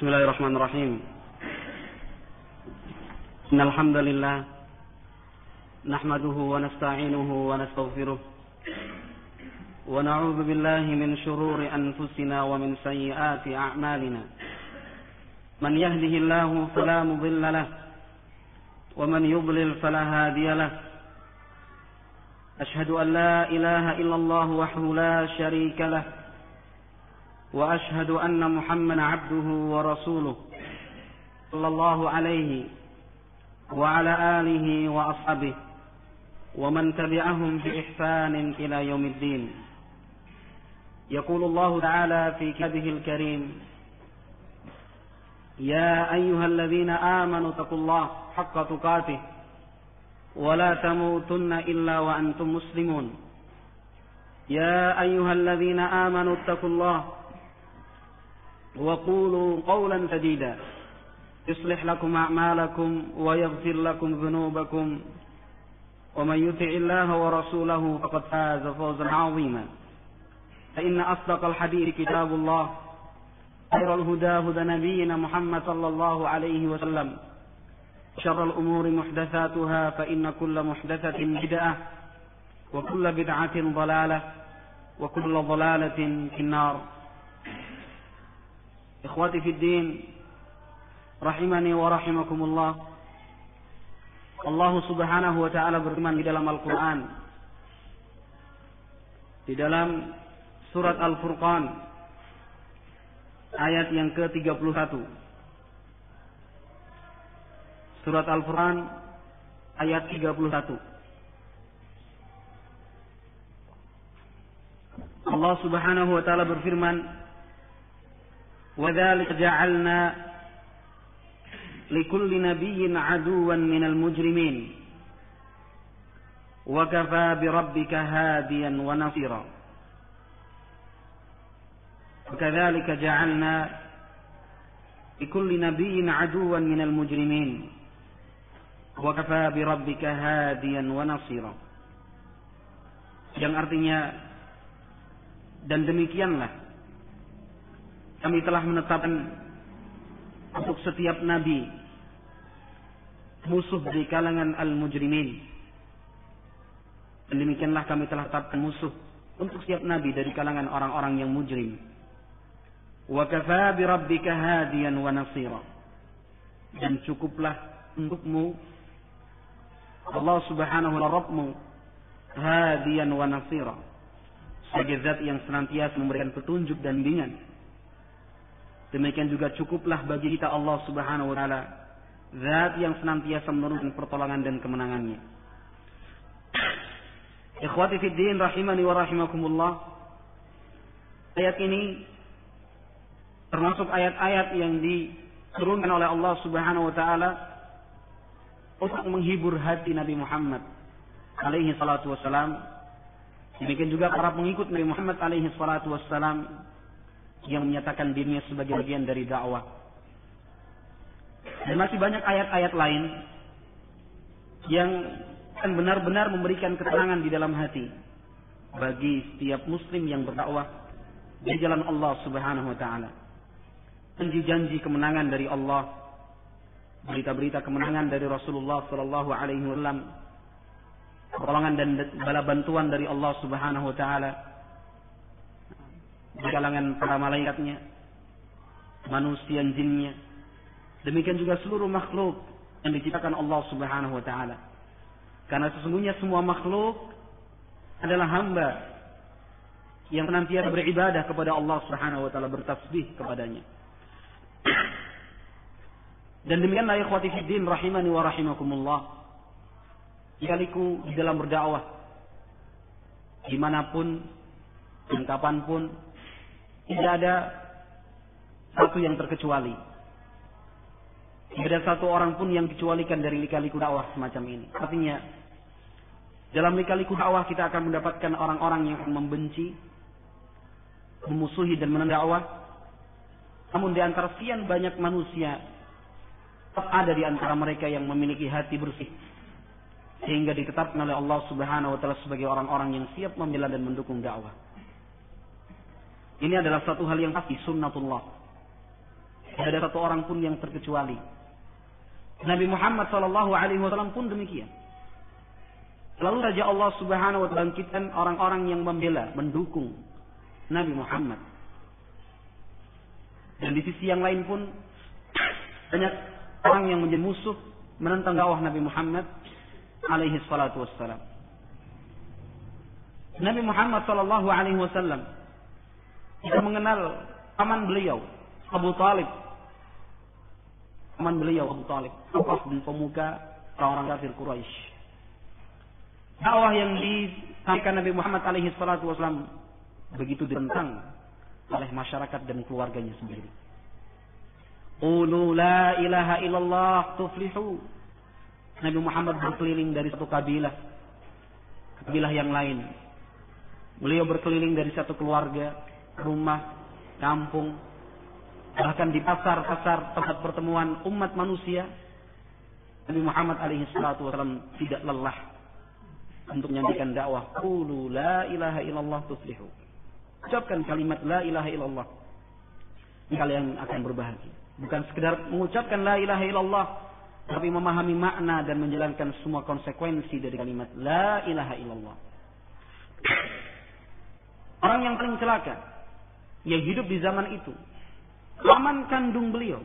بسم الله الرحمن الرحيم. إن الحمد لله نحمده ونستعينه ونستغفره ونعوذ بالله من شرور أنفسنا ومن سيئات أعمالنا. من يهده الله فلا مضل له ومن يضلل فلا هادي له. أشهد أن لا إله إلا الله وحده لا شريك له وأشهد أن محمدا عبده ورسوله صلى الله عليه وعلى آله وأصحابه ومن تبعهم بإحسان إلى يوم الدين. يقول الله تعالى في كتابه الكريم: يا أيها الذين آمنوا اتقوا الله حق تقاته ولا تموتن إلا وأنتم مسلمون. يا أيها الذين آمنوا اتقوا الله وقولوا قولا سديدا يصلح لكم أعمالكم ويغفر لكم ذنوبكم ومن يطع الله ورسوله فقد فاز فوزا عظيما. فإن أصدق الحديث كتاب الله، خير الهدى هدى نبينا محمد صلى الله عليه وسلم، شر الأمور محدثاتها فإن كل محدثة بدعة وكل بدعة ضلالة وكل ضلالة في النار. Ikhwati fid din, rahimani wa rahimakumullah. Allah Subhanahu wa taala berfirman di dalam Al-Qur'an, di dalam surat Al-Furqan ayat yang ke-31. Surat Al-Furqan ayat 31. Allah Subhanahu wa taala berfirman, وَذَلِكَ جَعَلْنَا لِكُلِّ نَبِيٍّ عَدُوًّا مِنَ الْمُجْرِمِينَ وَكَفَى بِرَبِّكَ هَادِيًا وَنَصِيرًا. وَكَذَلِكَ جَعَلْنَا لِكُلِّ نَبِيٍّ عَدُوًّا مِنَ الْمُجْرِمِينَ وَكَفَى بِرَبِّكَ هَادِيًا وَنَصِيرًا. Yang artinya, dan demikianlah kami telah menetapkan untuk setiap nabi musuh dari kalangan al-mujrimin. Dan demikianlah kami telah tetapkan musuh untuk setiap nabi dari kalangan orang-orang yang mujrim. Wa kafaa bi rabbika hadiyan wa nasira. Dan cukuplah untukmu Allah Subhanahu wa Rabbmu hadiyan wa nasira, sebagai zat yang senantiasa memberikan petunjuk dan bimbingan. Demikian juga cukuplah bagi kita Allah Subhanahu wa taala zat yang senantiasa menurunkan pertolongan dan kemenangannya. Ikhwati fid din, rahimani wa rahimakumullah. Ayat ini termasuk ayat-ayat yang diturunkan oleh Allah Subhanahu wa taala untuk menghibur hati Nabi Muhammad alaihi salatu wassalam. Demikian juga para pengikut Nabi Muhammad alaihi salatu wassalam yang menyatakan dirinya sebagai bagian dari dakwah. Dan masih banyak ayat-ayat lain yang akan benar-benar memberikan ketenangan di dalam hati bagi setiap muslim yang berdakwah di jalan Allah Subhanahu wa taala. Janji-janji kemenangan dari Allah, berita-berita kemenangan dari Rasulullah sallallahu alaihi wasallam, pertolongan dan bala bantuan dari Allah Subhanahu wa taala di kalangan para malaikatnya, manusia dan jinnya. Demikian juga seluruh makhluk yang diciptakan Allah Subhanahu wa taala. Karena sesungguhnya semua makhluk adalah hamba yang senantiasa beribadah kepada Allah Subhanahu wa taala, bertasbih kepadanya. Dan demikianlah ikhwati fid din, rahimani wa rahimakumullah. Sekaliku di dalam berdakwah dimanapun dan kapanpun, tidak ada satu yang terkecuali. Tidak ada satu orang pun yang dikecualikan dari lika-liku dakwah semacam ini. Artinya, dalam lika-liku dakwah kita akan mendapatkan orang-orang yang membenci, memusuhi dan menentang dakwah. Namun di antara sekian banyak manusia, tetap ada di antara mereka yang memiliki hati bersih, sehingga ditetapkan oleh Allah Subhanahu wa taala sebagai orang-orang yang siap membela dan mendukung dakwah. Ini adalah satu hal yang pasti, sunnatullah. Tidak ada satu orang pun yang terkecuali. Nabi Muhammad SAW pun demikian. Selalu saja Allah Subhanahu wa taala bangkitkan orang-orang yang membela, mendukung Nabi Muhammad. Dan di sisi yang lain pun banyak orang yang menjadi musuh menentang dakwah Nabi Muhammad alaihi salatu wassalam. Nabi Muhammad sallallahu alaihi wasallam kita mengenal paman beliau Abu Talib. Paman beliau Abu Talib, tokoh dan pemuka orang-orang kafir Quraisy. Dakwah yang disampaikan Nabi Muhammad alaihi salatu wasallam begitu ditentang oleh masyarakat dan keluarganya sendiri. Qulu la ilaha illallah tuflihu. Nabi Muhammad berkeliling dari satu kabilah yang lain. Beliau berkeliling dari satu keluarga, rumah, kampung, bahkan di pasar-pasar tempat pertemuan umat manusia. Nabi Muhammad alaihi salatu wasallam tidak lelah untuk menyampaikan dakwah. Qulu la ilaha illallah tuflihu. Ucapkan kalimat la ilaha illallah, kalian akan berbahagia. Bukan sekedar mengucapkan la ilaha illallah, tapi memahami makna dan menjalankan semua konsekuensi dari kalimat la ilaha illallah. Orang yang paling celaka yang hidup di zaman itu, paman kandung beliau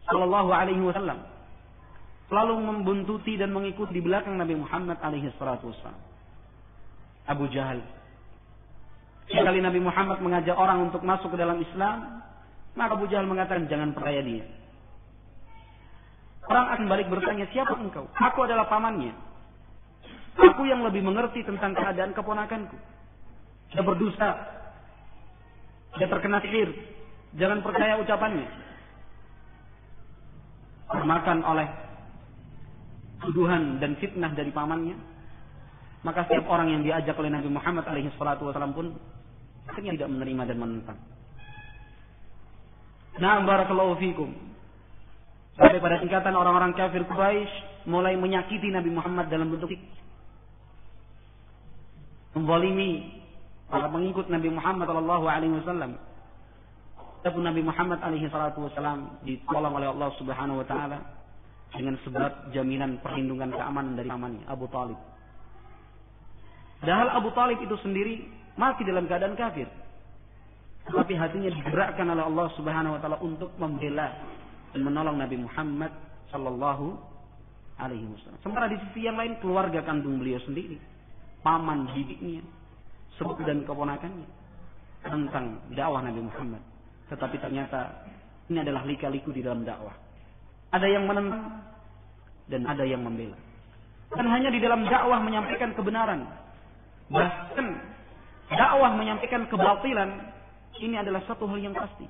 sallallahu alaihi wasallam, selalu membuntuti dan mengikuti di belakang Nabi Muhammad alaihi salatu wasallam. Abu Jahal. Sekali Nabi Muhammad mengajak orang untuk masuk ke dalam Islam, maka Abu Jahal mengatakan jangan percaya dia. Orang akan balik bertanya, siapa engkau? Aku adalah pamannya. Aku yang lebih mengerti tentang keadaan keponakanku. Dia berdusta, dia terkena sihir. Jangan percaya ucapannya. Termakan oleh tuduhan dan fitnah dari pamannya, maka setiap orang yang diajak oleh Nabi Muhammad alaihi salatu wasallam pun akhirnya tidak menerima dan menentang. Na'am barakallahu fikum. Sampai pada tingkatan orang-orang kafir Quraisy mulai menyakiti Nabi Muhammad dalam bentuk menzalimi para pengikut Nabi Muhammad sallallahu alaihi wasallam. Tapi Nabi Muhammad alaihi salatu wasallam ditolong oleh Allah Subhanahu wa taala dengan sebab jaminan perlindungan keamanan dari pamannya Abu Talib. Padahal Abu Talib itu sendiri masih dalam keadaan kafir, tetapi hatinya digerakkan oleh Allah Subhanahu wa taala untuk membela dan menolong Nabi Muhammad sallallahu alaihi wasallam. Sementara di sisi yang lain keluarga kandung beliau sendiri, paman bibiknya, sepupu dan keponakannya tentang dakwah Nabi Muhammad. Tetapi ternyata ini adalah lika-liku di dalam dakwah. Ada yang menentang dan ada yang membela. Dan hanya di dalam dakwah menyampaikan kebenaran, bahkan dakwah menyampaikan kebatilan, ini adalah satu hal yang pasti.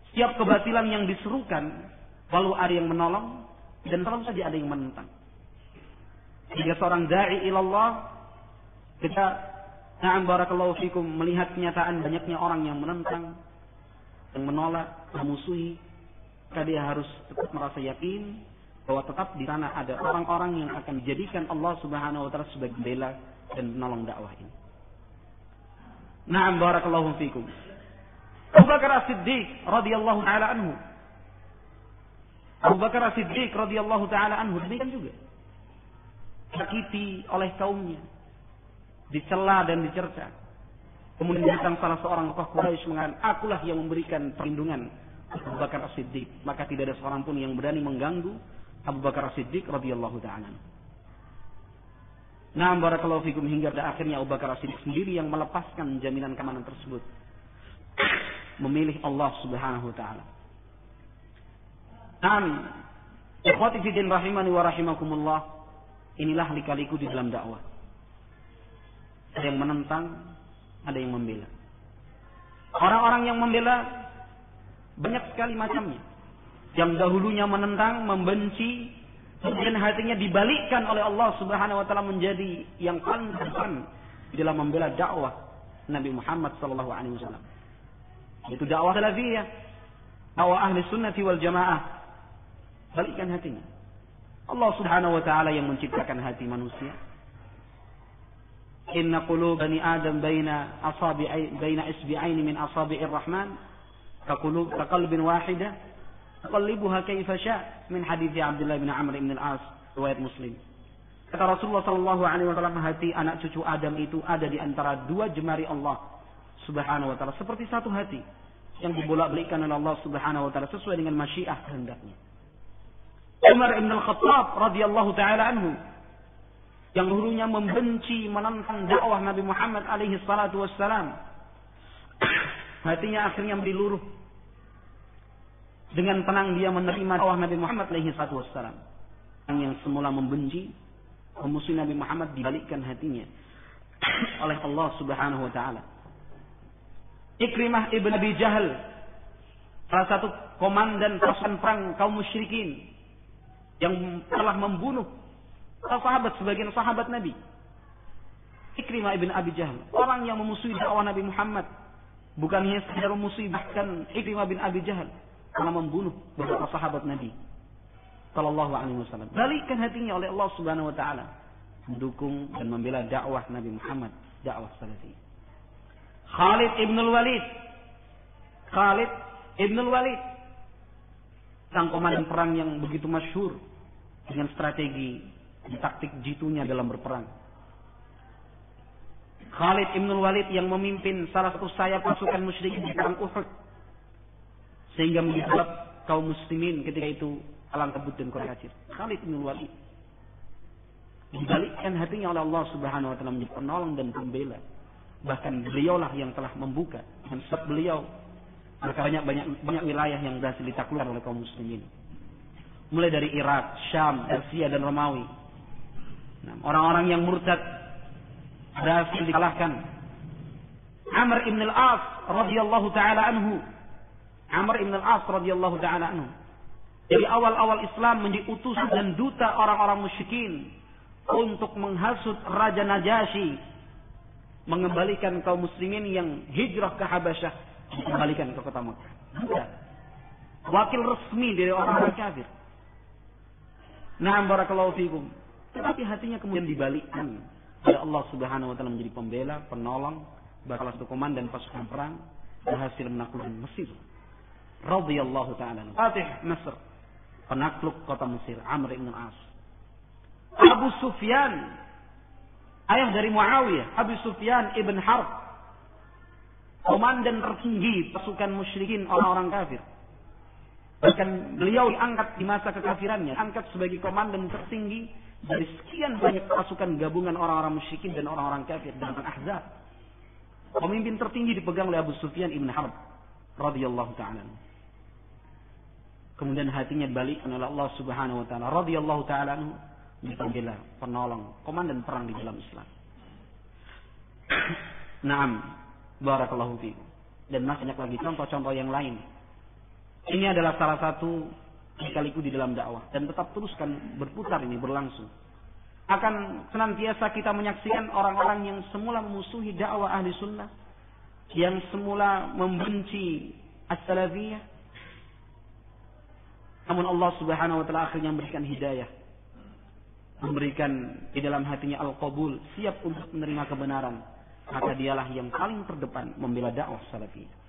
Setiap kebatilan yang diserukan, lalu ada yang menolong dan selalu saja ada yang menentang. Jika seorang da'i ilallah, kita na'am barakallahu fikum melihat kenyataan banyaknya orang yang menentang, yang menolak, memusuhi, maka dia harus tetap merasa yakin bahwa tetap di sana ada orang-orang yang akan dijadikan Allah Subhanahu wa taala sebagai bela dan penolong dakwah ini. Na'am barakallahu fikum. Abu Bakar As-Siddiq radhiyallahu taala anhu. Abu Bakar As-Siddiq radhiyallahu taala anhu demikian juga. Sakiti oleh kaumnya, dicela dan dicerca. Kemudian datang salah seorang tokoh Quraisy mengatakan, akulah yang memberikan perlindungan Abu Bakar As-Siddiq. Maka tidak ada seorang pun yang berani mengganggu Abu Bakar As-Siddiq radhiyallahu ta'ala. Na'am barakallahu fikum, hingga pada akhirnya Abu Bakar As-Siddiq sendiri yang melepaskan jaminan keamanan tersebut. Memilih Allah Subhanahu wa ta'ala. Na'am, ikhwati fi din rahimani wa rahimakumullah, inilah lika-liku di dalam dakwah. Ada yang menentang, ada yang membela. Orang-orang yang membela banyak sekali macamnya. Yang dahulunya menentang, membenci, kemudian hatinya dibalikkan oleh Allah Subhanahu wa taala menjadi yang paling depan dalam membela dakwah Nabi Muhammad sallallahu alaihi wasallam. Itu dakwah salafiyah, dakwah ahli sunnati wal jamaah. Balikkan hatinya. Allah Subhanahu wa taala yang menciptakan hati manusia. Inna qulub bani Adam baina isbi'aini min asabi'ir Rahman kaqalbin wahidah tuqallibuha kaifa sya' min hadits Abdullah bin Amr bin al-As riwayat Muslim. Kata Rasulullah sallallahu alaihi wasallam, hati anak cucu Adam itu ada di antara dua jemari Allah Subhanahu wa taala, seperti satu hati yang dibolak-balikkan oleh Allah Subhanahu wa taala sesuai dengan masyiah kehendaknya. Umar bin Al-Khattab radhiyallahu taala anhu yang dulunya membenci, menentang dakwah Nabi Muhammad alaihi salatu wassalam, hatinya akhirnya menjadi luruh. Dengan tenang dia menerima dakwah Nabi Muhammad alaihi salatu wassalam. Yang semula membenci, memusuhi Nabi Muhammad, dibalikkan hatinya oleh Allah Subhanahu wa taala. Ikrimah ibn Abi Jahal, salah satu komandan pasukan perang kaum musyrikin yang telah membunuh sahabat, sebagian sahabat Nabi. Ikrimah ibn Abi Jahal, orang yang memusuhi dakwah Nabi Muhammad, bukan hanya sekedar memusuhi, bahkan Ikrimah bin Abi Jahal telah membunuh beberapa sahabat Nabi sallallahu alaihi wasallam. Balikkan hatinya oleh Allah Subhanahu wa taala, mendukung dan membela dakwah Nabi Muhammad, dakwah salafi. Khalid ibn al-Walid, sang komandan perang yang begitu masyhur dengan strategi dan taktik jitunya dalam berperang. Khalid ibn al-Walid yang memimpin salah satu sayap pasukan musyrikin di perang Uhud, sehingga membuat kaum muslimin ketika itu alang kabut dan kafir. Khalid ibn al-Walid dibalikkan hatinya oleh Allah Subhanahu wa taala menjadi penolong dan pembela. Bahkan beliaulah yang telah membuka, dan sebab beliau banyak wilayah yang berhasil ditaklukkan oleh kaum muslimin. Mulai dari Irak, Syam, Persia dan Romawi. Orang-orang yang murtad berhasil dikalahkan. Amr ibn al-As radhiyallahu taala anhu. Dari awal-awal Islam menjadi utusan dan duta orang-orang musyrikin untuk menghasut Raja Najasyi, mengembalikan kaum muslimin yang hijrah ke Habasyah, dikembalikan ke kota Makkah. Wakil resmi dari orang-orang kafir. Na'am barakallahu fikum. Tetapi hatinya kemudian dibalikkan oleh Allah Subhanahu wa taala menjadi pembela, penolong, bakal satu komandan pasukan perang, berhasil menaklukkan Mesir. Radhiyallahu ta'ala. Fatih Mesir, penakluk kota Mesir, Amr ibn al-As. Abu Sufyan, ayah dari Muawiyah, Abu Sufyan ibn Harb, komandan tertinggi pasukan musyrikin, orang-orang kafir. Bahkan beliau diangkat di masa kekafirannya, angkat sebagai komandan tertinggi dari sekian banyak pasukan gabungan orang-orang musyrikin dan orang-orang kafir dalam Ahzab. Pemimpin tertinggi dipegang oleh Abu Sufyan ibn Harb radhiyallahu ta'ala. Kemudian hatinya dibalikkan oleh Allah Subhanahu wa taala, radhiyallahu ta'ala anhu, menjadi penolong, komandan perang di dalam Islam. Naam, barakallahu fiikum. Dan masih banyak lagi contoh-contoh yang lain. Ini adalah salah satu lika-liku di dalam dakwah, dan tetap teruskan berputar ini, berlangsung. Akan senantiasa kita menyaksikan orang-orang yang semula memusuhi dakwah ahli sunnah, yang semula membenci as-salafiyah, namun Allah Subhanahu wa taala akhirnya memberikan hidayah, memberikan di dalam hatinya al-qabul, siap untuk menerima kebenaran, maka dialah yang paling terdepan membela dakwah salafiyah.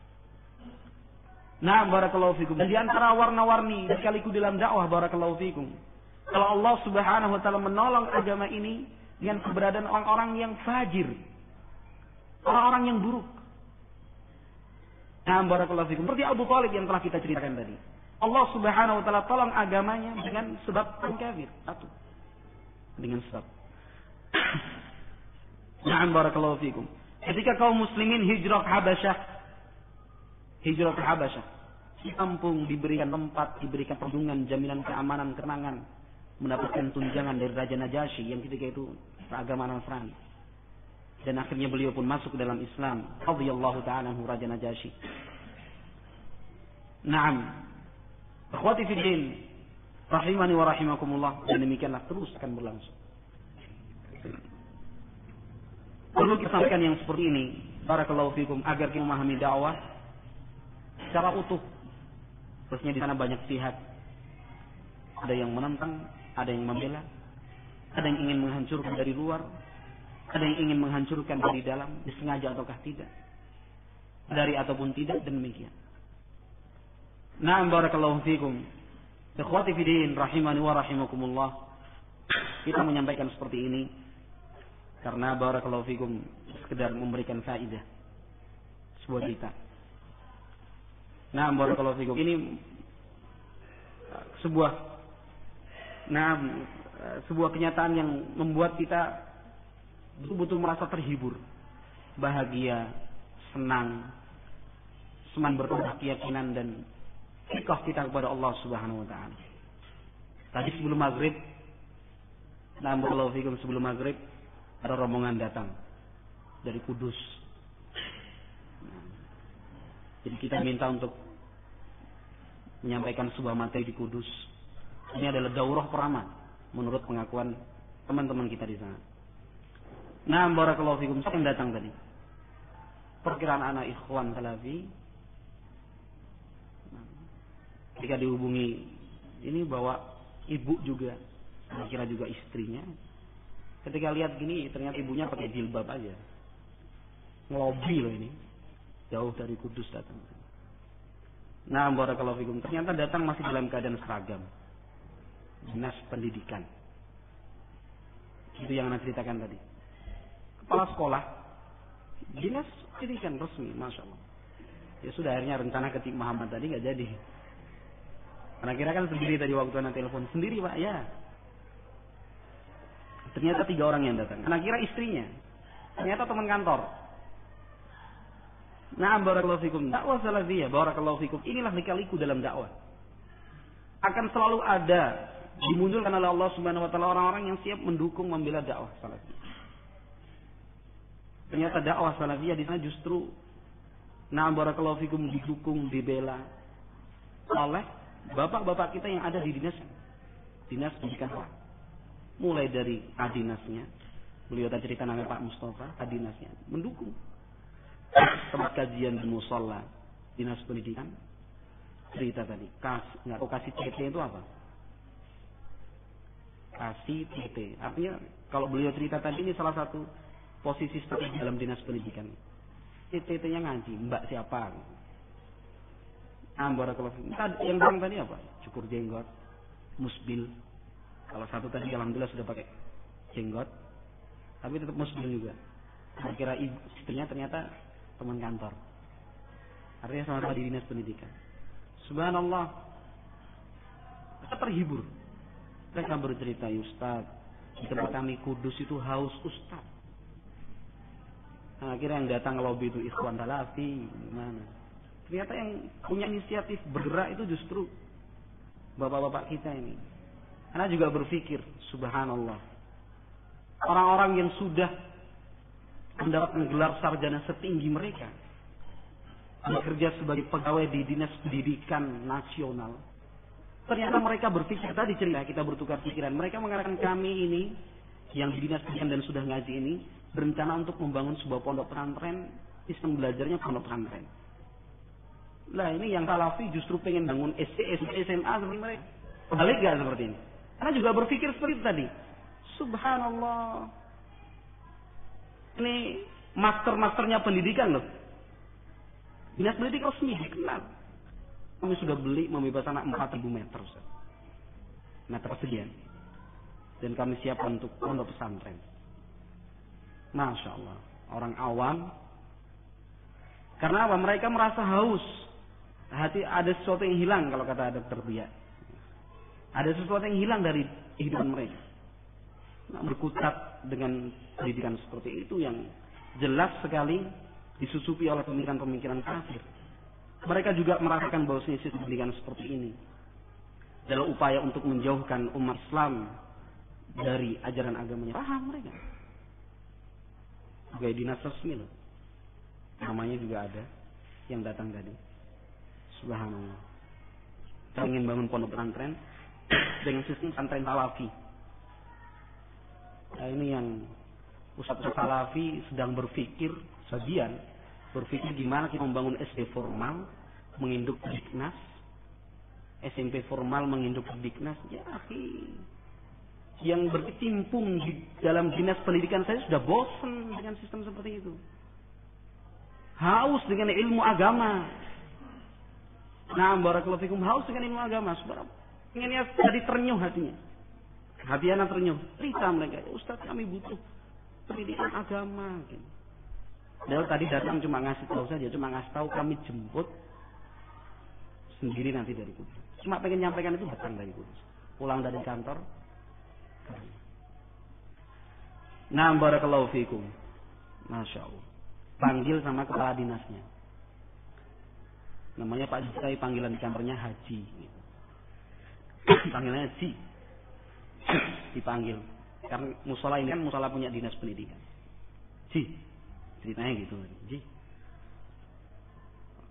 Nah, barakallahu fikum. Dan di antara warna-warni sekaligus dalam dakwah, barakallahu fikum, kalau Allah Subhanahu wa taala menolong agama ini dengan keberadaan orang-orang yang fajir, orang-orang yang buruk. Nah, barakallahu fikum. Seperti Abu Thalib yang telah kita ceritakan tadi. Allah Subhanahu wa taala tolong agamanya dengan sebab orang kafir. Satu. Dengan sebab. Nah, barakallahu fikum. Ketika kaum muslimin hijrah ke Habasyah, di kampung diberikan tempat, diberikan perlindungan, jaminan keamanan, kenangan, mendapatkan tunjangan dari Raja Najasyi yang ketika itu beragama Nasrani. Dan akhirnya beliau pun masuk ke dalam Islam. Radhiyallahu ta'ala anhu, Raja Najasyi. Naam. Akhwati fi din, rahimani wa rahimakumullah, dan demikianlah terus akan berlangsung. Perlu kita sampaikan yang seperti ini, barakallahu fikum, agar kita memahami dakwah secara utuh. Terusnya di sana banyak pihak. Ada yang menentang, ada yang membela, ada yang ingin menghancurkan dari luar, ada yang ingin menghancurkan dari dalam, disengaja ataukah tidak, dari ataupun tidak, dan demikian. Na'am barakallahu fikum. Ikhwati fi din rahimani wa rahimakumullah. Kita menyampaikan seperti ini karena barakallahu fikum sekedar memberikan faedah sebuah kita. Na'am barakallahu fikum. Ini sebuah kenyataan yang membuat kita betul-betul merasa terhibur, bahagia, senang, semakin bertambah keyakinan dan ikhlas kita kepada Allah Subhanahu wa taala. Tadi sebelum maghrib, sebelum maghrib ada rombongan datang dari Kudus. Jadi kita minta untuk menyampaikan sebuah materi di Kudus. Ini adalah daurah pertama menurut pengakuan teman-teman kita di sana. Nah, barakallahu fikum, siapa yang datang tadi? Perkiraan anak ikhwan salafi. Ketika dihubungi ini bawa ibu juga, kira juga istrinya. Ketika lihat gini, ternyata ibunya pakai jilbab aja. Ngelobi loh ini. Jauh dari Kudus datang. Nah, barakallahu fikum, ternyata datang masih dalam keadaan seragam. Dinas pendidikan. Itu yang Anda ceritakan tadi. Kepala sekolah, dinas pendidikan resmi, masya Allah. Ya sudah, akhirnya rencana ketik Muhammad tadi nggak jadi. Karena kira kan sendiri tadi waktu Anda telepon sendiri Pak, ya. Ternyata 3 orang yang datang. Karena kira istrinya, ternyata teman kantor. Nah, barakallahu fikum, dakwah salafiyah, barakallahu fikum. Inilah lika-liku dalam dakwah. Akan selalu ada dimunculkan oleh Allah Subhanahu wa taala orang-orang yang siap mendukung membela dakwah salafiyah. Ternyata dakwah salafiyah di sana justru barakallahu fikum didukung, dibela oleh bapak-bapak kita yang ada di dinas pendidikan. Mulai dari adinasnya, beliau tadi cerita namanya Pak Mustafa, adinasnya mendukung. Tempat kajian di musola dinas pendidikan, cerita tadi nggak tahu kasih TT itu apa, kasih TT artinya kalau beliau cerita tadi ini salah satu posisi strategi dalam dinas pendidikan. TT-nya ngaji, mbak siapa? Barakallahu fikum. Yang bilang tadi apa? Cukur jenggot, musbil. Kalau satu tadi alhamdulillah sudah pakai jenggot, tapi tetap musbil juga. Kira istrinya ternyata teman kantor. Artinya sama-sama di dinas pendidikan. Subhanallah. Kita terhibur. Mereka bercerita, Ustaz, di tempat kami Kudus itu haus Ustaz. Nah, akhirnya yang datang ke lobi itu ikhwan salafi, gimana? Ternyata yang punya inisiatif bergerak itu justru bapak-bapak kita ini. Karena juga berpikir, subhanallah. Orang-orang yang sudah mendapatkan gelar sarjana setinggi mereka, bekerja sebagai pegawai di dinas pendidikan nasional. Ternyata mereka berpikir, tadi cerita kita bertukar pikiran. Mereka mengatakan kami ini yang di dinas pendidikan dan sudah ngaji ini berencana untuk membangun sebuah pondok pesantren, sistem belajarnya pondok pesantren. Lah ini yang salafi justru pengen bangun SD, SMA seperti mereka. Balik gak seperti ini? Karena juga berpikir seperti itu tadi. Subhanallah. Ini master-masternya pendidikan loh. Dinas pendidikan resmi dikenal. Kami sudah beli membebas anak 4.000 meter, Ustaz. Meter persegi. Dan kami siap untuk pondok pesantren. Masya Allah. Orang awam. Karena apa? Mereka merasa haus. Hati ada sesuatu yang hilang kalau kata Dr. Bia. Ada sesuatu yang hilang dari kehidupan mereka. Nah, berkutat dengan pendidikan seperti itu yang jelas sekali disusupi oleh pemikiran-pemikiran kafir. Mereka juga merasakan bahwa sistem pendidikan seperti ini adalah upaya untuk menjauhkan umat Islam dari ajaran agamanya. Paham mereka. Gaya dinas resmi loh. Namanya juga ada yang datang tadi. Subhanallah. Kita ingin bangun pondok pesantren dengan sistem pesantren salafi. Nah, ini yang Ustaz Salafi sedang berpikir, berpikir gimana kita membangun SD formal menginduk Diknas, SMP formal menginduk Diknas. Ya, akhi, yang berkecimpung di dalam dinas pendidikan saya sudah bosan dengan sistem seperti itu. Haus dengan ilmu agama. Nah, barakallahu fikum, haus dengan ilmu agama, subhanallah. Inginnya jadi ternyuh hatinya. Hati anak ternyuh. Cerita mereka, Ustaz kami butuh pendidikan agama. Dia tadi datang cuma ngasih tahu saja, cuma ngasih tahu kami jemput sendiri nanti dari Kudus. Cuma pengen nyampaikan itu datang dari Kudus. Pulang dari kantor. Nah, barakallahu fikum. Masya Allah. Panggil sama kepala dinasnya. Namanya Pak Jukai, panggilan di kantornya Haji. Panggilannya Haji. Dipanggil. Karena musola ini kan musola punya dinas pendidikan. Ji, ceritanya gitu. Ji,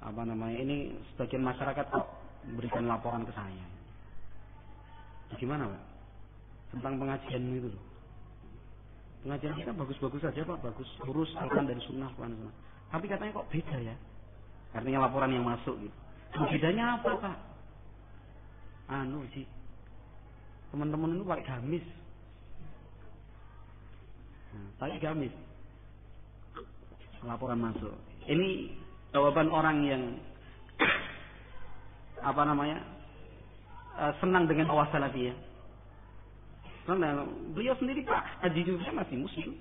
apa namanya, ini sebagian masyarakat kok berikan laporan ke saya. Gimana Pak? Tentang pengajian itu loh. Pengajian kita bagus-bagus saja Pak, bagus, lurus Al-Quran dari Sunnah. Tapi katanya kok beda ya? Artinya laporan yang masuk gitu. Bedanya apa Pak? Ji, teman-teman itu pakai gamis. Pakai gamis. Laporan masuk. Ini jawaban orang yang apa namanya, senang dengan dakwah salafiyah. Karena beliau sendiri Pak Haji juga masih muslim.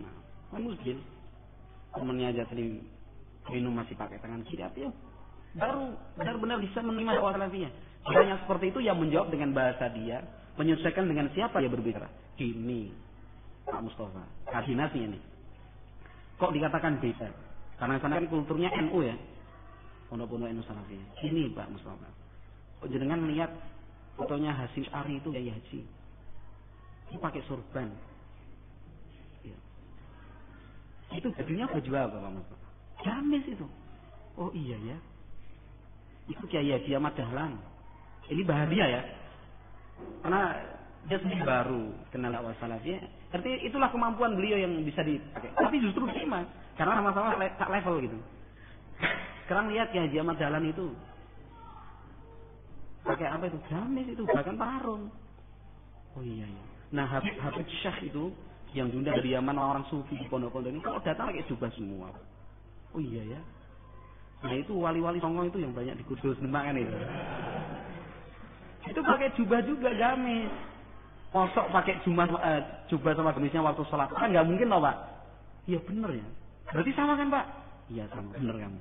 Nah, muslim. Temennya aja tadi minum masih pakai tangan kiri, artinya baru benar-benar bisa menerima dakwah salafiyah. Banyak seperti itu yang menjawab dengan bahasa dia, menyesuaikan dengan siapa dia berbicara. Gini, Pak Mustafa, hadinasi ini. Kok dikatakan beda? Karena sana kan kulturnya NU ya, pondok-pondok NU salafiyah. Ini Pak Mustafa, kok jenengan lihat fotonya Hasyim Asy'ari itu Kiai Haji, itu pakai sorban. Ya. Itu bajunya baju apa Pak Mustafa? Gamis itu. Oh iya ya. Itu Kiai Haji Ahmad Dahlan. Ini bahagia ya. Karena dia sendiri baru kenal dakwah salafiyah. Artinya itulah kemampuan beliau yang bisa dipakai. Tapi justru terima karena sama-sama tak level gitu. Sekarang lihat Kiai Haji Ahmad Dahlan itu pakai apa itu? Gamis itu, bahkan sarung. Oh iya ya. Nah, Habib Syekh itu yang diundang dari Yaman, orang sufi di pondok-pondok ini kalau datang pakai jubah semua. Oh iya ya. Nah, itu wali-wali Songo itu yang banyak di Kudus Demak kan itu. Itu pakai jubah juga, gamis. Kosok pakai jubah sama gamisnya waktu sholat. Kan nggak mungkin loh Pak. Iya bener ya. Berarti sama kan Pak? Iya sama, bener kamu.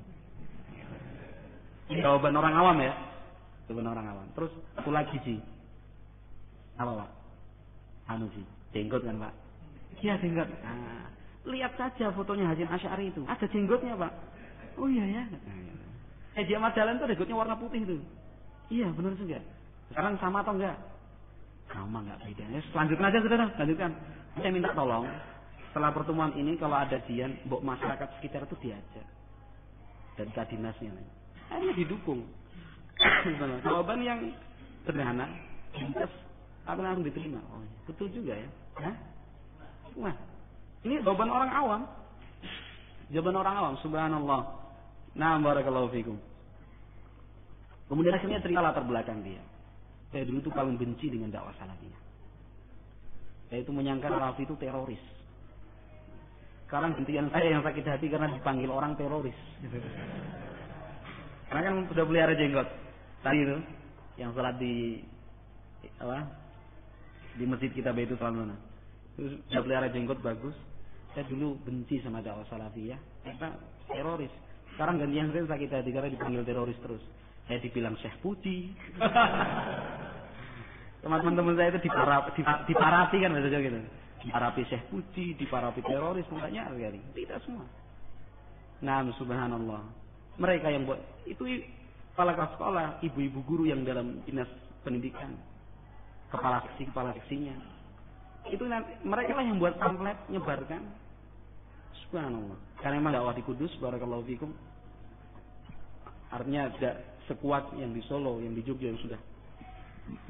Jawaban orang awam ya. Jawaban orang awam. Terus aku lagi Ji. Apa Pak? Ji. Jenggot kan Pak? Iya jenggot. Nah, lihat saja fotonya Hasyim Asy'ari itu. Ada jenggotnya Pak. Oh iya ya. Haji Ahmad Dahlan itu jenggotnya warna putih itu. Iya benar juga. Sekarang sama atau enggak? Sama enggak beda. Ya, lanjutkan aja saudara, lanjutkan. Saya minta tolong setelah pertemuan ini kalau ada jian, mbok masyarakat sekitar itu diajak dan kadinasnya. Hanya didukung. Jawaban yang sederhana, terus apa langsung diterima. Oh, betul juga ya. Hah? Wah, ini jawaban orang awam. Jawaban orang awam, subhanallah. Nah, barakallahu fikum. Kemudian akhirnya cerita latar belakang dia. Saya dulu itu paling benci dengan dakwah salafiyah. Saya itu menyangka Rafi itu teroris. Sekarang gantian saya yang sakit hati karena dipanggil orang teroris. Karena kan sudah pelihara jenggot. Tadi itu yang salat di di masjid kita Baitul Salam. Terus sudah pelihara jenggot bagus. Saya dulu benci sama dakwah salafiyah karena teroris. Sekarang gantian saya sakit hati karena dipanggil teroris terus. Saya dibilang Syekh Puji. Teman-teman saya itu diparapi kan maksudnya gitu. Diparapi Syekh Puji, diparapi teroris, makanya sekali. Tidak semua. Nah, subhanallah. Mereka yang buat itu kepala sekolah, ibu-ibu guru yang dalam dinas pendidikan, kepala seksinya. Itu mereka lah yang buat pamflet, nyebarkan. Subhanallah. Karena memang dakwah di Kudus, barakallahu fikum. Artinya tidak sekuat yang di Solo, yang di Jogja yang sudah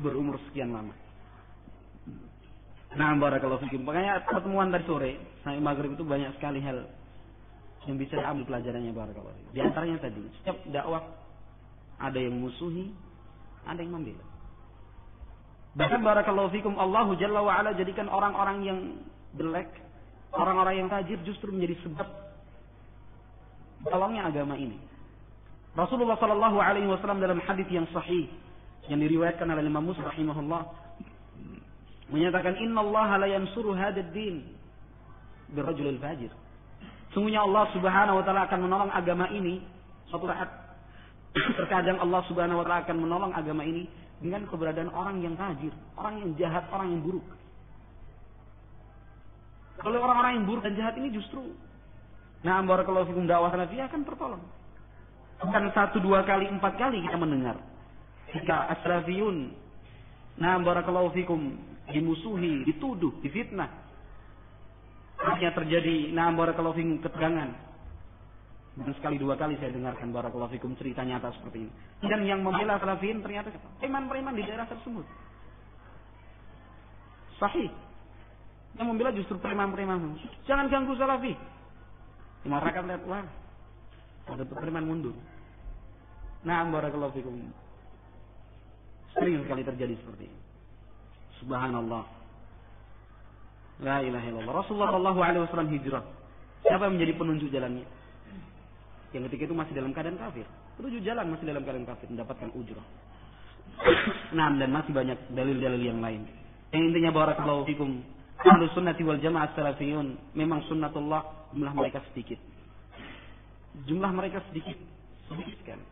berumur sekian lama. Nah, barakallahu fikum. Makanya pertemuan tadi sore sampai maghrib itu banyak sekali hal yang bisa diambil pelajarannya, barakallahu fikum. Di antaranya tadi, setiap dakwah ada yang musuhi, ada yang membela. Bahkan barakallahu fikum, Allah Jalla wa Ala jadikan orang-orang yang jelek, orang-orang yang tajir justru menjadi sebab tolongnya agama ini. Rasulullah sallallahu alaihi wasallam dalam hadis yang sahih yang diriwayatkan oleh Imam Muslim rahimahullah menyatakan innallaha la yansuru hadzal din birrajulil fajir. Sungguhnya Allah Subhanahu wa taala akan menolong agama ini suatu saat. Terkadang Allah Subhanahu wa taala akan menolong agama ini dengan keberadaan orang yang fajir, orang yang jahat, orang yang buruk. Kalau orang-orang yang buruk dan jahat ini justru barakallahu fikum dakwah salafiyah akan tertolong. Bukan 1, 2 kali, 4 kali kita mendengar jika as-salafiyun barakallahu fikum dimusuhi, dituduh, difitnah. Akhirnya terjadi barakallahu fikum ketegangan. Dan sekali 2 kali saya dengarkan barakallahu fikum cerita nyata seperti ini. Dan yang membela salafiyin ternyata preman-preman di daerah tersebut. Sahih. Yang membela justru preman-preman. Jangan ganggu salafi. Masyarakat lihat, wah, ada preman mundur. Barakallahu fikum. Sering sekali terjadi seperti ini. Subhanallah. La ilaha illallah. Rasulullah sallallahu alaihi wasallam hijrah. Siapa yang menjadi penunjuk jalannya? Yang ketika itu masih dalam keadaan kafir. Penunjuk jalan masih dalam keadaan kafir, mendapatkan ujrah. Dan masih banyak dalil-dalil yang lain. Yang intinya barakallahu fikum, Ahlus Sunnati wal Jamaah Salafiyun memang sunnatullah, jumlah mereka sedikit. Jumlah mereka sedikit sekali.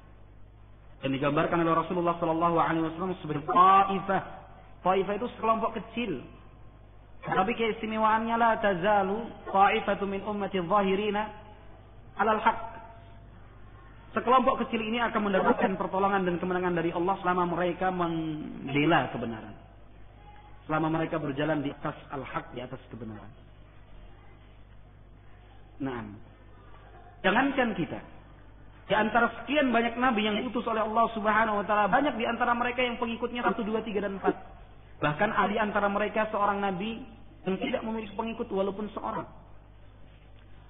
Dan digambarkan oleh Rasulullah sallallahu alaihi wasallam sebagai taifah. Taifah itu sekelompok kecil. Tapi keistimewaannya la tazalu taifatu min ummati adh-dhahirina 'alal haqq. Sekelompok kecil ini akan mendapatkan pertolongan dan kemenangan dari Allah selama mereka membela kebenaran. Selama mereka berjalan di atas al-haq, di atas kebenaran. Jangankan kita. Di antara sekian banyak nabi yang diutus oleh Allah Subhanahu wa taala, banyak di antara mereka yang pengikutnya 1, 2, 3 dan 4. Bahkan ada di antara mereka seorang nabi yang tidak memiliki pengikut walaupun seorang.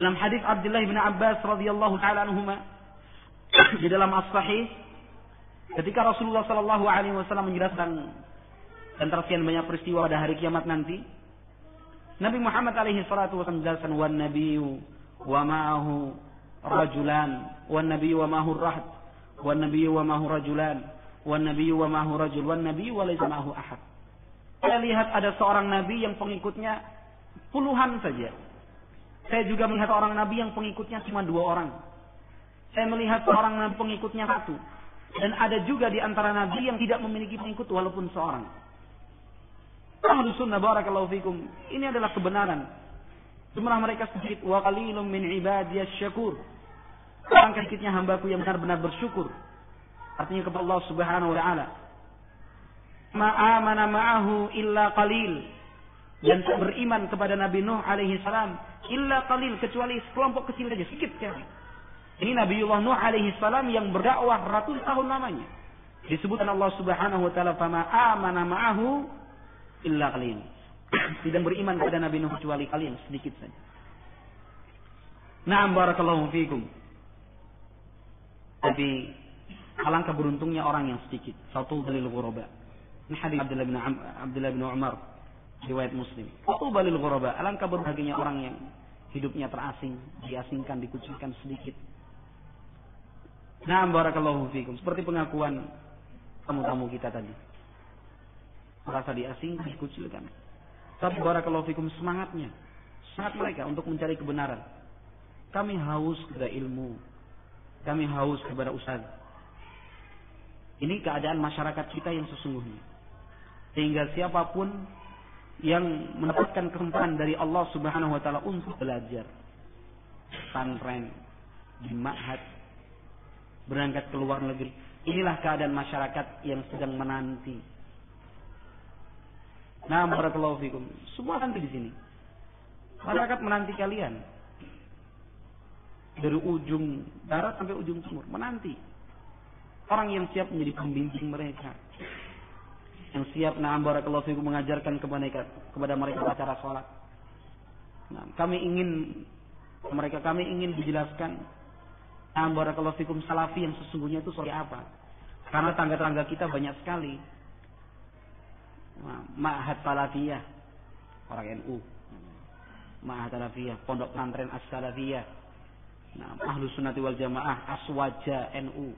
Dalam hadis Abdullah bin Abbas radhiyallahu taala anhuma di dalam As-Sahih, ketika Rasulullah sallallahu alaihi wasallam menjelaskan tentang sekian banyak peristiwa pada hari kiamat nanti, Nabi Muhammad alaihi salatu wasallam menjelaskan wan nabiyyu wa ma'ahu rajulan wan nabiyyu wa ma'ahu rahd wan nabiyyu wa ma'ahu rajulan wan nabiyyu wa ma'ahu rajul wan nabiyyu wa laysa ma'ahu ahad. Saya lihat ada seorang nabi yang pengikutnya puluhan saja. Saya juga melihat orang nabi yang pengikutnya cuma 2 orang. Saya melihat seorang nabi pengikutnya 1. Dan ada juga di antara nabi yang tidak memiliki pengikut walaupun seorang. Ahlus sunnah barakallahu fikum. Ini adalah kebenaran. Jumlah mereka sedikit. Wa qalilum min ibadiyas syakur. Alangkah sedikitnya hambaku yang benar-benar bersyukur. Artinya kepada Allah Subhanahu wa taala. Ma'amana ma'ahu illa qalil. Dan beriman kepada Nabi Nuh alaihi salam illa qalil, kecuali sekelompok kecil saja, sedikit sekali. Ini Nabiullah Nuh alaihi salam yang berdakwah ratus tahun lamanya. Disebutkan Allah Subhanahu wa taala fama amana ma'ahu illa qalil. Tidak beriman kepada Nabi Nuh kecuali kalian sedikit saja. Na'am barakallahu fikum. Tapi alangkah beruntungnya orang yang sedikit. Satu dalil ghuraba. Ini hadis Abdullah bin Umar riwayat Muslim. Satu dalil ghuraba. Alangkah berbahagianya orang yang hidupnya terasing, diasingkan, dikucilkan sedikit. Na'am barakallahu fikum. Seperti pengakuan tamu-tamu kita tadi. Merasa diasingkan, dikucilkan. Tapi barakallahu fikum semangatnya. Semangat mereka untuk mencari kebenaran. Kami haus kepada ilmu. Kami haus kepada ustaz. Ini keadaan masyarakat kita yang sesungguhnya. Sehingga siapapun yang mendapatkan kesempatan dari Allah Subhanahu wa taala untuk belajar, pesantren, di ma'had, berangkat ke luar negeri, inilah keadaan masyarakat yang sedang menanti. Nah, barakallahu fikum. Semua nanti di sini. Masyarakat menanti kalian. Dari ujung barat sampai ujung timur menanti. Orang yang siap menjadi pembimbing mereka. Yang siap barakallahu fikum mengajarkan kepada mereka cara salat. Nah, kami ingin dijelaskan barakallahu fikum salafi yang sesungguhnya itu seperti apa. Karena tangga-tangga kita banyak sekali. Ma'had Salafiyah, orang NU. Ma'had Salafiyah, Pondok Pesantren As-Salafiyah. Ahlus Sunnati wal Jamaah, Aswaja NU.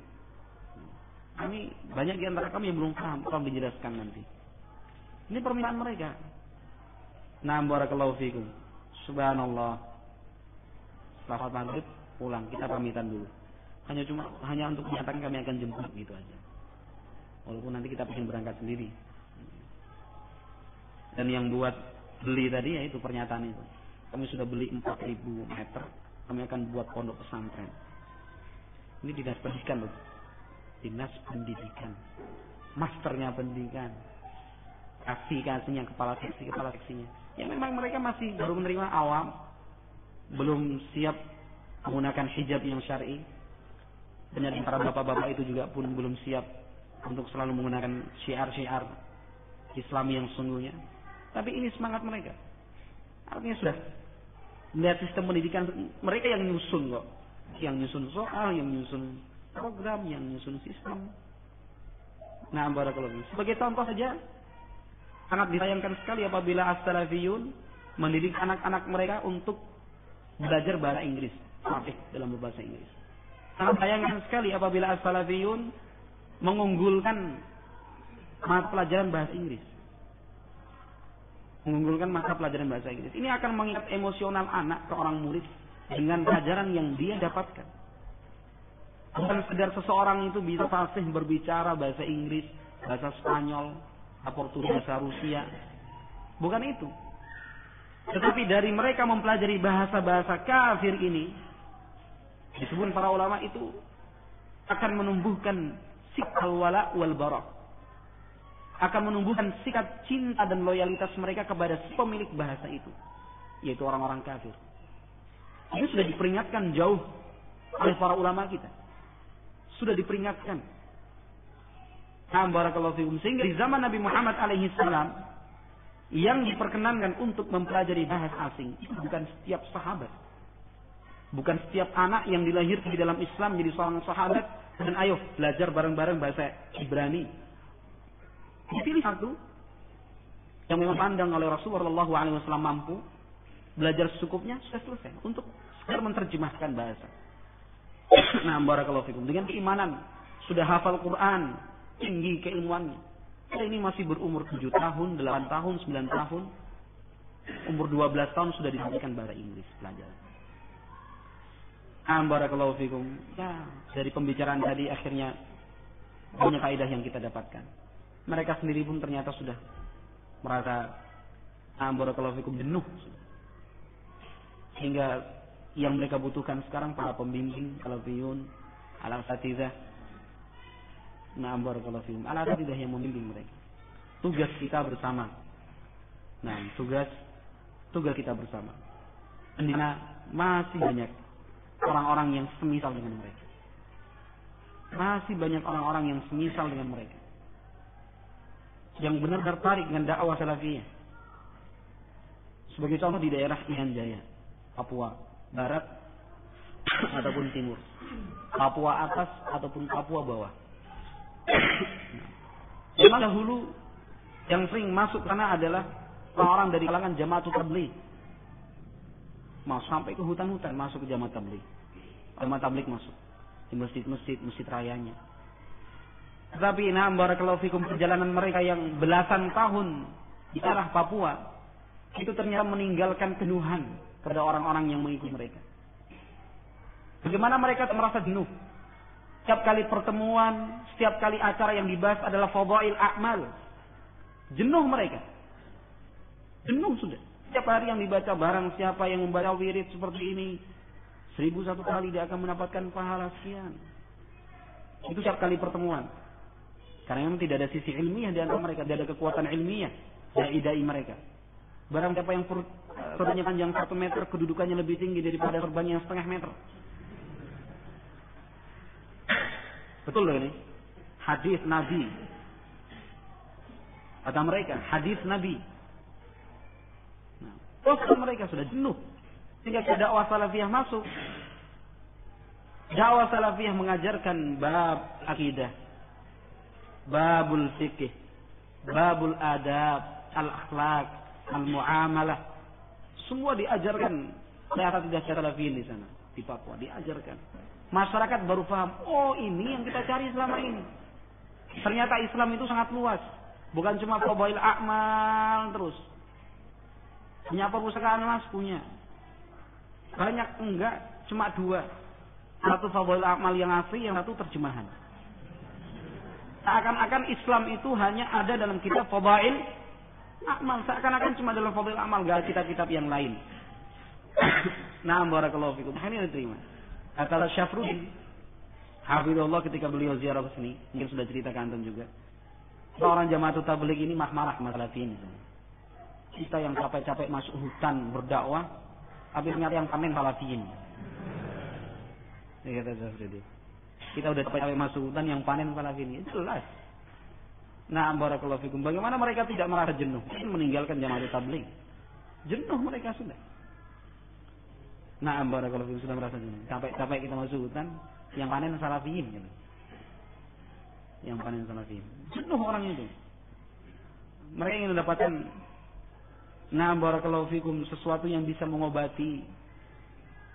Kami banyak di antara kami yang belum paham, tolong dijelaskan nanti. Ini permintaan mereka. Nah, barakallahu fikum. Subhanallah. Setelah maghrib pulang, kita pamitan dulu. Hanya untuk menyatakan kami akan jemput gitu aja. Walaupun nanti kita pengen berangkat sendiri. Dan yang buat beli tadi ya itu pernyataan itu. Kami sudah beli 4.000 meter. Kami akan buat pondok pesantren. Ini dinas pendidikan loh. Dinas pendidikan. Masternya pendidikan. Kasihnya kepala seksinya. Ya memang mereka masih baru menerima awam. Belum siap menggunakan hijab yang syar'i. Dan para bapak-bapak itu juga pun belum siap untuk selalu menggunakan syiar-syiar Islami yang sungguhnya. Tapi ini semangat mereka. Artinya sudah melihat sistem pendidikan mereka yang nyusun kok. Yang nyusun soal, yang nyusun program, yang nyusun sistem. Nah, barakallahu. Sebagai contoh saja, sangat disayangkan sekali apabila as-salafiyun mendidik anak-anak mereka untuk belajar bahasa Inggris. Fasih dalam berbahasa Inggris. Sangat disayangkan sekali apabila as-salafiyun mengunggulkan mata pelajaran bahasa Inggris. Mengunggulkan mata pelajaran bahasa Inggris. Ini akan mengikat emosional anak ke orang murid dengan pelajaran yang dia dapatkan. Bukan sekedar seseorang itu bisa fasih berbicara bahasa Inggris, bahasa Spanyol, Portugis, bahasa Rusia. Bukan itu. Tetapi dari mereka mempelajari bahasa-bahasa kafir ini, disebut para ulama itu akan menumbuhkan sikap wala wal bara. Akan menumbuhkan sikap cinta dan loyalitas mereka kepada si pemilik bahasa itu, yaitu orang-orang kafir. Ini sudah diperingatkan jauh oleh para ulama kita. Sudah diperingatkan. Barakallahu fikum. Sehingga di zaman Nabi Muhammad alaihi salam yang diperkenankan untuk mempelajari bahasa asing itu bukan setiap sahabat. Bukan setiap anak yang dilahirkan di dalam Islam menjadi seorang sahabat dan ayo belajar bareng-bareng bahasa Ibrani. Dipilih satu yang memang pandang oleh Rasulullah SAW mampu belajar secukupnya, sudah selesai untuk sekedar menerjemahkan bahasa. Nah, barakallahu fikum. Dengan keimanan sudah hafal Quran, tinggi keilmuannya. Ini masih berumur 7 tahun, 8 tahun, 9 tahun, umur 12 tahun sudah disampaikan bahasa Inggris pelajaran. Barakallahu fikum. Ya, dari pembicaraan tadi akhirnya banyak kaidah yang kita dapatkan. Mereka sendiri pun ternyata sudah merasa barakallahu fikum jenuh. Sehingga yang mereka butuhkan sekarang para pembimbing, salafiyun, al-asatidzah. Barakallahu fikum. Al-asatidzah yang membimbing mereka. Tugas kita bersama. Tugas kita bersama. Di mana masih banyak orang-orang yang semisal dengan mereka. Masih banyak orang-orang yang semisal dengan mereka. Yang benar tertarik dengan dakwah salafiyah. Sebagai contoh di daerah Irian Jaya, Papua Barat ataupun Timur, Papua Atas ataupun Papua Bawah. Memang dahulu yang sering masuk sana adalah orang-orang dari kalangan Jamaatul Tabligh. Mau sampai ke hutan-hutan masuk ke Jamaah Tabligh. Jamaah Tabligh masuk di masjid-masjid, masjid rayanya. Tetapi barakallahu fikum, perjalanan mereka yang belasan tahun di arah Papua itu ternyata meninggalkan kenuhan kepada orang-orang yang mengikuti mereka. Bagaimana mereka merasa jenuh? Setiap kali pertemuan, setiap kali acara yang dibahas adalah fadhail a'mal. Jenuh mereka. Jenuh sudah. Setiap hari yang dibaca, barang siapa yang membaca wirid seperti ini 1001 kali dia akan mendapatkan pahala sekian. Itu setiap kali pertemuan. Karena memang tidak ada sisi ilmiah di antara mereka, tidak ada kekuatan ilmiah dai-dai mereka. Barang siapa yang perutnya panjang 1 meter, kedudukannya lebih tinggi daripada korban yang 0,5 meter. Betul loh ini? Hadis Nabi. Kata mereka, hadis Nabi. Terus mereka sudah jenuh. Sehingga dakwah salafiyah masuk. Dakwah salafiyah mengajarkan bab akidah, babul fikih, babul adab, al-akhlaq, al-muamalah. Semua diajarkan oleh asatidzah salafiyin di sana, di Papua diajarkan. Masyarakat baru paham, oh ini yang kita cari selama ini. Ternyata Islam itu sangat luas. Bukan cuma fadail a'mal terus. Punya perpustakaan Mas? Punya. Banyak? Enggak. Cuma 2. Satu fadail a'mal yang asli, yang satu terjemahan. Seakan-akan Islam itu hanya ada dalam kitab fadail a'mal. Seakan-akan cuma dalam fadail a'mal. Enggak ada kitab-kitab yang lain. Nah, barakallahu fikum. Ini diterima. Kata Syafruddin hafizahullah ketika beliau ziarah ke sini, mungkin sudah cerita ke antum juga. Seorang Jamaatul Tabligh ini marah masalah ini. Kita yang capek-capek masuk hutan berdakwah, tapi ternyata yang panen salafiyin. Ya kata Syafruddin. Kita udah capek-capek masuk hutan, yang panen salafiyin. Jelas. Nah, barakallahu fikum. Bagaimana mereka tidak merasa jenuh? Ingin meninggalkan Jamaatul Tabligh. Jenuh mereka sudah. Nah, barakallahu fikum, sudah merasa jenuh. Capek-capek kita masuk hutan, yang panen salafiyin gitu. Yang panen salafiyin. Jenuh orang itu. Mereka ingin mendapatkan barakallahu fikum sesuatu yang bisa mengobati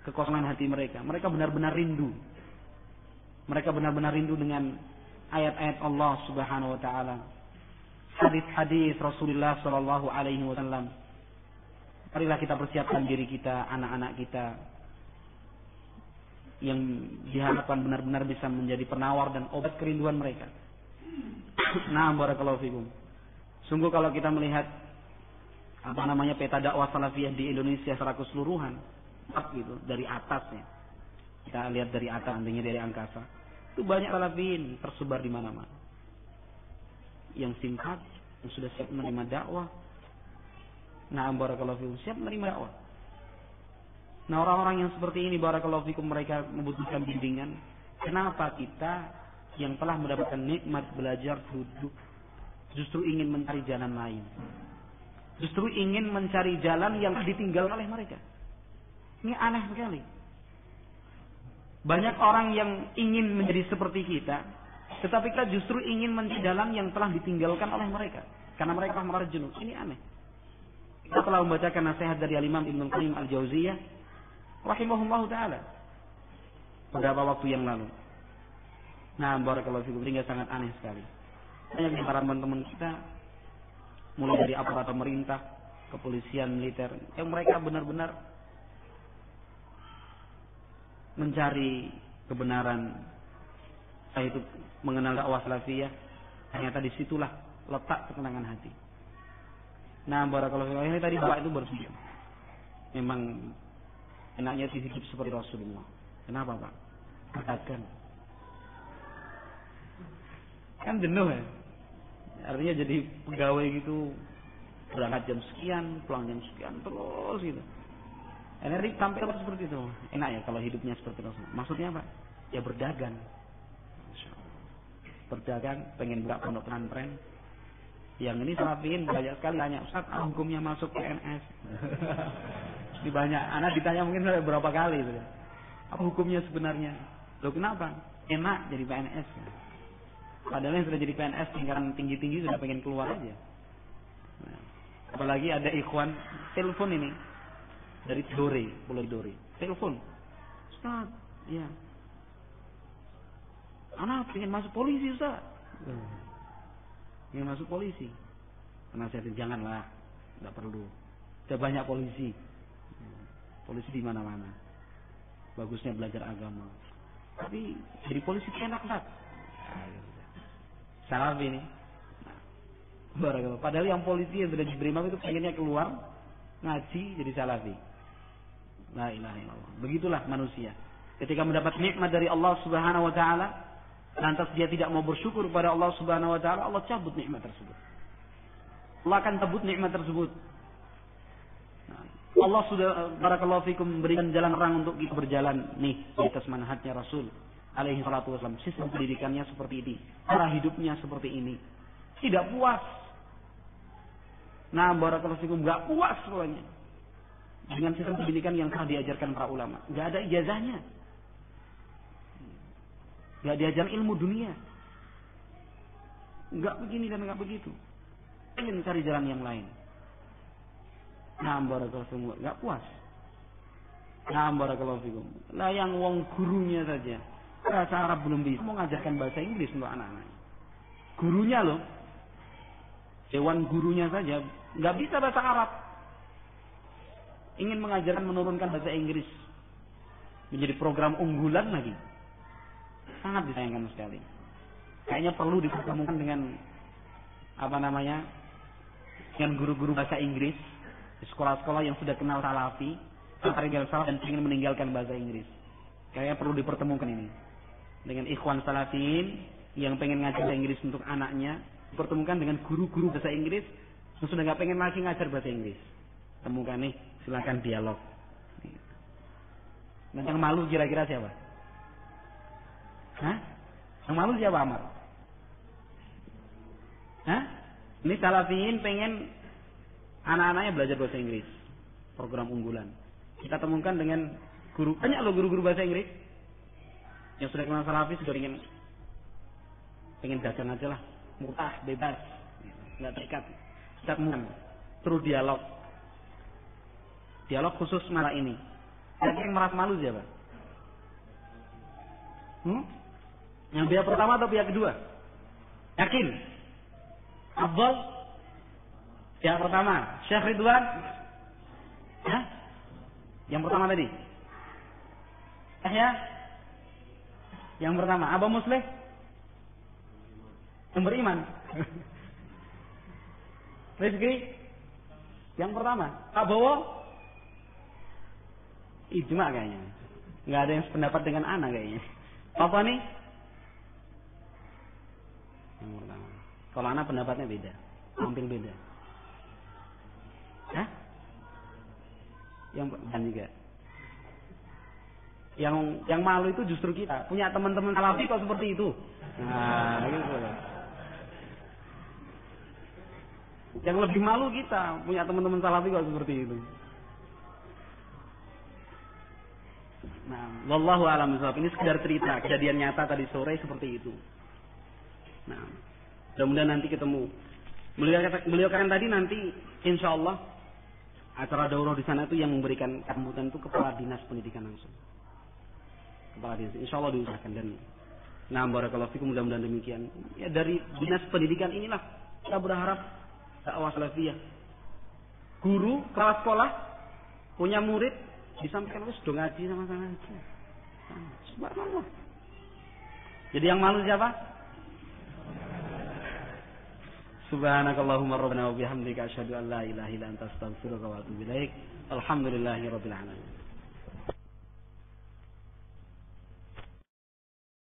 kekosongan hati mereka. Mereka benar-benar rindu. Mereka benar-benar rindu dengan ayat-ayat Allah Subhanahu wa taala. Hadis-hadis Rasulullah sallallahu alaihi wasallam. Marilah kita persiapkan diri kita, anak-anak kita yang diharapkan benar-benar bisa menjadi penawar dan obat kerinduan mereka. Nah, barakallahu fikum. Sungguh kalau kita melihat peta dakwah salafiyah di Indonesia secara keseluruhan, gitu, dari atasnya. Kita lihat dari atas, andainya dari angkasa. Itu banyak salafiyin tersebar di mana-mana. Yang simpat, yang sudah siap menerima dakwah. Nah, barakallahu fikum, siap menerima dakwah. Nah, orang-orang yang seperti ini barakallahu fikum, mereka membutuhkan bimbingan. Kenapa kita yang telah mendapatkan nikmat belajar duduk justru ingin mencari jalan lain? Justru ingin mencari jalan yang ditinggalkan oleh mereka. Ini aneh sekali. Banyak orang yang ingin menjadi seperti kita, tetapi kita justru ingin mencari jalan yang telah ditinggalkan oleh mereka. Karena mereka merasa jenuh. Ini aneh. Kita telah membacakan nasihat dari Al-Imam Ibnu Qayyim Al-Jauziyah rahimahullahu ta'ala beberapa waktu yang lalu. Nah, barakallahu fikum, ini sangat aneh sekali. Banyak di para teman-teman kita, mulai dari aparat pemerintah, kepolisian, militer, yang mereka benar-benar mencari kebenaran, itu mengenal dakwah salafiyah. Ternyata disitulah letak ketenangan hati. Nah, barakallahu fikum, ini tadi Bapak itu berpikir, memang enaknya hidup seperti Rasulullah. Kenapa, Pak? Katakan. Kan jenuh ya. Artinya jadi pegawai gitu, berangkat jam sekian, pulang jam sekian, terus gitu. Energi tampil seperti itu. Enak ya kalau hidupnya seperti Rasulullah. Maksudnya apa? Ya berdagang. Berdagang, pengen buka pondok pesantren. Yang ini salafiyin banyak sekali tanya, Ustaz, hukumnya masuk PNS? Di banyak, anak ditanya mungkin berapa kali itu. Apa hukumnya sebenarnya? Loh, kenapa? Enak jadi PNS. Padahal yang sudah jadi PNS tingkatan tinggi-tinggi sudah pengen keluar aja. Nah, apalagi ada ikhwan telepon ini dari Dore, Pulau Dore. Telepon, Ustaz, ya. Anak pengen masuk polisi, Ustaz. Ingin masuk polisi. Nasihatin, janganlah, nggak perlu. Sudah banyak polisi. Polisi di mana-mana. Bagusnya belajar agama. Tapi jadi polisi enak banget. Salafi ini. Nah, padahal yang polisi yang sudah diberi maaf itu pengennya keluar ngaji jadi salafi. La ilaha illallah. Begitulah manusia. Ketika mendapat nikmat dari Allah Subhanahu wa taala, lantas dia tidak mau bersyukur kepada Allah Subhanahu wa taala, Allah cabut nikmat tersebut. Allah akan cabut nikmat tersebut. Nah, Allah sudah barakallahu fikum memberikan jalan terang untuk kita berjalan nih di atas manhajnya Rasul alaihi salatu wasallam. Sistem pendidikannya seperti ini, cara hidupnya seperti ini. Tidak puas. Nah, barakallahu fikum, enggak puas pokoknya dengan sistem pendidikan yang telah diajarkan para ulama. Enggak ada ijazahnya. Enggak diajar ilmu dunia. Enggak begini dan enggak begitu. Ingin cari jalan yang lain. Nah, barakallahu fikum, enggak puas. Nah, barakallahu fikum. Lah yang wong gurunya saja bahasa Arab belum bisa, mau ngajarkan bahasa Inggris untuk anak-anak. Gurunya loh. Dewan gurunya saja nggak bisa bahasa Arab. Ingin mengajarkan menurunkan bahasa Inggris menjadi program unggulan lagi. Sangat disayangkan sekali. Kayaknya perlu dipertemukan dengan dengan guru-guru bahasa Inggris di sekolah-sekolah yang sudah kenal salafi, tinggal salaf dan ingin meninggalkan bahasa Inggris. Kayaknya perlu dipertemukan ini dengan ikhwan salafin yang pengen ngajar bahasa Inggris untuk anaknya, dipertemukan dengan guru-guru bahasa Inggris yang sudah nggak pengen lagi ngajar bahasa Inggris. Temukan nih, silakan dialog. Dan yang malu kira-kira siapa? Hah? Yang malu siapa, Amar? Hah? Ini salafiyin pengen anak-anaknya belajar bahasa Inggris, program unggulan. Kita temukan dengan guru, banyak loh guru-guru bahasa Inggris yang sudah kenal salafi, sudah pengen dagang aja lah, murah, bebas, nggak terikat. Kita temukan, terus dialog khusus malah ini. Yang merasa malu siapa? Yang pihak pertama atau pihak kedua? Yakin? Afdal? Pihak pertama, Syekh Ridwan? Hah? Yang pertama tadi? Ya? Yang pertama, Abah Musleh? Yang beriman? Rizki? Yang pertama, Pak Bowo? Ijma kayaknya. Nggak ada yang sependapat dengan anak kayaknya. Apa nih? Yang pertama. Kalau anak pendapatnya beda, hampir beda. Hah? Yang dan juga. Yang malu itu justru kita. Punya teman-teman salafi kok seperti itu. Nah, gitu. Yang lebih malu kita, punya teman-teman salafi kok seperti itu. Nah, wallahu a'lam bishawab. Ini sekedar cerita, kejadian nyata tadi sore seperti itu. Nah, mudah-mudahan nanti ketemu. Beliau katakan tadi nanti insya Allah acara daurah di sana itu yang memberikan sambutan itu kepala dinas pendidikan langsung. Kepala dinas, insya Allah diusahakan. Dan nah, barakallahu fikum, mudah-mudahan demikian. Ya, dari dinas pendidikan inilah kita berharap dakwah salafiyah. Guru kepala sekolah punya murid disampaikan wis do ngaji sama-sama aja. Subhanallah. Jadi yang malu siapa? Subhanakallahumma rabbana wa bihamdika asyhadu an la ilaha illa anta astaghfiruka wa atubu ilaik. Alhamdulillahirabbil alamin.